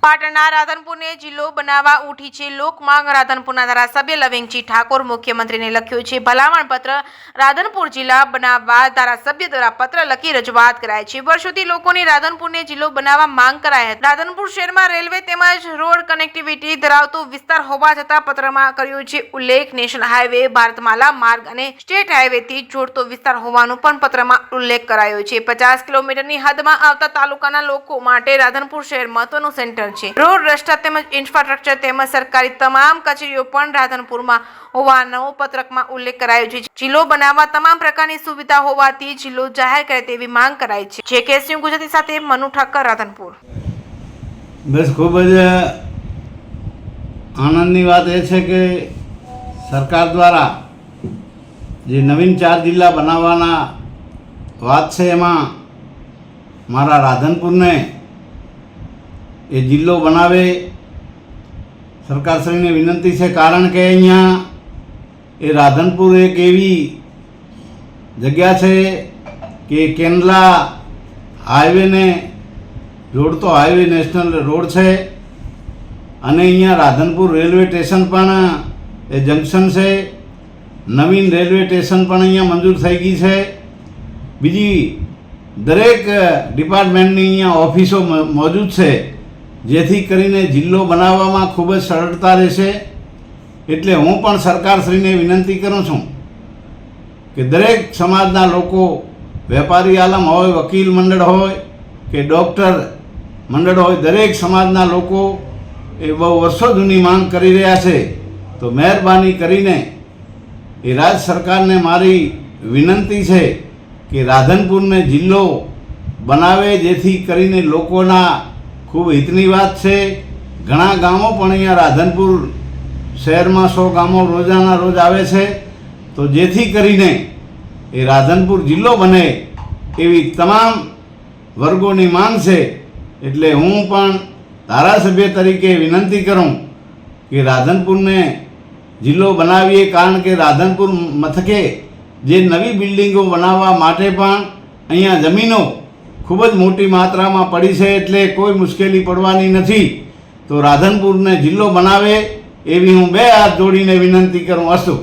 પાટણના રાધનપુરને જિલ્લો બનાવવા ઉઠી છે લોકમાંગ। રાધનપુરના ધારાસભ્ય લવિંગજી ઠાકોર મુખ્યમંત્રીને લખ્યું છે ભલામણ પત્ર। રાધનપુર જિલ્લા બનાવવા ધારાસભ્ય દ્વારા પત્ર લખી રજૂઆત કરાઈ છે। વર્ષોથી લોકોની રાધનપુરને જિલ્લો બનાવવા માંગ કરાઈ હતી। રાધનપુર શહેરમાં રેલવે તેમજ રોડ કનેક્ટિવિટી ધરાવતો વિસ્તાર હોવા છતાં પત્રમાં કર્યો છે ઉલ્લેખ। નેશનલ હાઈવે, ભારતમાલા માર્ગ અને સ્ટેટ હાઈવેથી જોડતો વિસ્તાર હોવાનું પણ પત્રમાં ઉલ્લેખ કરાયો છે। 50 કિલોમીટરની હદમાં આવતા તાલુકાના લોકો માટે રાધનપુર શહેર મહત્વનું સેન્ટર છે। રોડ, રસ્તા તેમજ ઇન્ફ્રાસ્ટ્રક્ચર તેમજ સરકારી તમામ કચેરીઓ પણ રાધનપુરમાં હોવાનો પત્રકમાં ઉલ્લેખ કરાયો છે। જિલ્લો બનાવવા તમામ પ્રકારની સુવિધા હોવાથી જિલ્લો જાહેર કરે તેવી માંગ કરાઈ છે। જે કેસયુ ગુજરાતી સાથે મનુ ઠાકર, રાધનપુર। બસ ખૂબ જ આનંદની વાત એ છે કે સરકાર દ્વારા જે નવીન 4 જિલ્લા બનાવવાના વાત છે એમાં મારા રાધનપુરને એ જિલ્લો બનાવે સરકારશ્રીને વિનંતી છે। કારણ કે અહીંયા એ રાધનપુર એક એવી જગ્યા છે કે કેન્દ્લા હાઈવેને જોડતો હાઈવે નેશનલ રોડ છે અને અહીંયા રાધનપુર રેલવે સ્ટેશન પણ એ જંકશન છે। નવીન રેલવે સ્ટેશન પણ અહીંયા મંજૂર થઈ ગઈ છે। બીજી દરેક ડિપાર્ટમેન્ટની અહીંયા ઓફિસો મોજૂદ છે જેથી કરીને જિલ્લો બનાવવામાં ખૂબ જ સરળતા રહેશે। એટલે હું પણ સરકારશ્રીને વિનંતી કરું છું કે દરેક સમાજના લોકો, વેપારી આલમ હોય, વકીલ મંડળ હોય કે ડૉક્ટર મંડળ હોય, દરેક સમાજના લોકો એ બહુ વર્ષો જૂની માંગ કરી રહ્યા છે। તો મહેરબાની કરીને એ રાજ્ય સરકારને મારી વિનંતી છે કે રાધનપુરને જિલ્લો બનાવે જેથી કરીને લોકોના ખૂબ હિતની વાત છે। ઘણા ગામો પણ અહીંયા રાધનપુર શહેરમાં 100 ગામો રોજાના રોજ આવે છે। તો જેથી કરીને એ રાધનપુર જિલ્લો બને એવી તમામ વર્ગોની માંગ છે। એટલે હું પણ ધારાસભ્ય તરીકે વિનંતી કરું કે રાધનપુરને જિલ્લો બનાવીએ। કારણ કે રાધનપુર મથકે જે નવી બિલ્ડિંગો બનાવવા માટે પણ અહીંયા જમીનો ખૂબ જ મોટી માત્રામાં પડી છે। એટલે કોઈ મુશ્કેલી પડવાની નથી। તો રાધનપુરને જિલ્લો બનાવે એવી હું 2 હાથ જોડીને વિનંતી કરું। અસ્તુ।